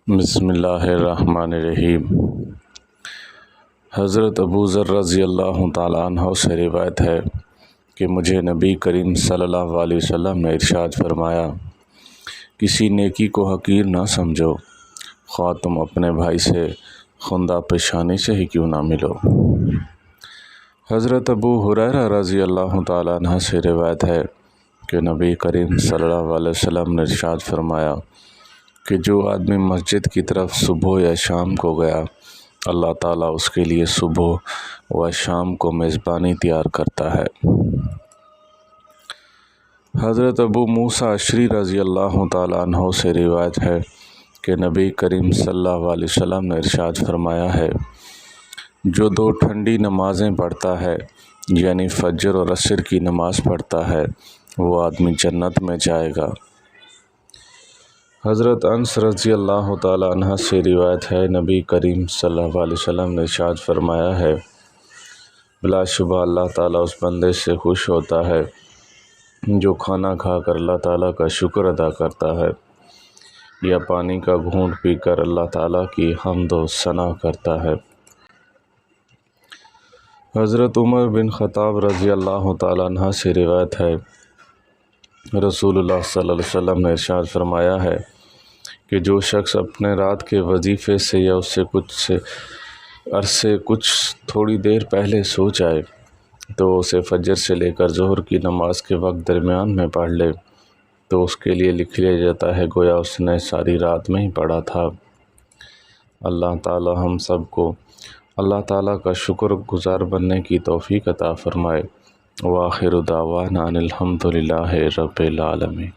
بسم اللہ الرحمن الرحیم۔ حضرت ابو ذر رضی اللہ تعالیٰ عنہ سے روایت ہے کہ مجھے نبی کریم صلی اللہ علیہ وسلم نے ارشاد فرمایا، کسی نیکی کو حقیر نہ سمجھو، خواہ تم اپنے بھائی سے خندہ پیشانی سے ہی کیوں نہ ملو۔ حضرت ابو ہریرہ رضی اللہ تعالیٰ عنہ سے روایت ہے کہ نبی کریم صلی اللہ علیہ وسلم نے ارشاد فرمایا کہ جو آدمی مسجد کی طرف صبح یا شام کو گیا، اللہ تعالیٰ اس کے لیے صبح و شام کو میزبانی تیار کرتا ہے۔ حضرت ابو موسیٰ اشعری رضی اللہ تعالیٰ عنہ سے روایت ہے کہ نبی کریم صلی اللہ علیہ وسلم نے ارشاد فرمایا ہے، جو دو ٹھنڈی نمازیں پڑھتا ہے یعنی فجر اور عصر کی نماز پڑھتا ہے، وہ آدمی جنت میں جائے گا۔ حضرت انس رضی اللہ تعالیٰ عنہ سے روایت ہے، نبی کریم صلی اللہ علیہ وسلم نے ارشاد فرمایا ہے، بلا شبہ اللہ تعالیٰ اس بندے سے خوش ہوتا ہے جو کھانا کھا کر اللہ تعالیٰ کا شکر ادا کرتا ہے یا پانی کا گھونٹ پی کر اللہ تعالیٰ کی حمد و ثنا کرتا ہے۔ حضرت عمر بن خطاب رضی اللہ تعالیٰ عنہ سے روایت ہے، رسول اللہ صلی اللہ علیہ وسلم نے ارشاد فرمایا ہے کہ جو شخص اپنے رات کے وظیفے سے یا اس سے کچھ تھوڑی دیر پہلے سو جائے تو اسے فجر سے لے کر ظہر کی نماز کے وقت درمیان میں پڑھ لے تو اس کے لیے لکھ لیا جاتا ہے گویا اس نے ساری رات میں ہی پڑھا تھا۔ اللہ تعالی ہم سب کو اللہ تعالیٰ کا شکر گزار بننے کی توفیق عطا فرمائے۔ وآخر دعوانا ان الحمد للہ رب العالمین۔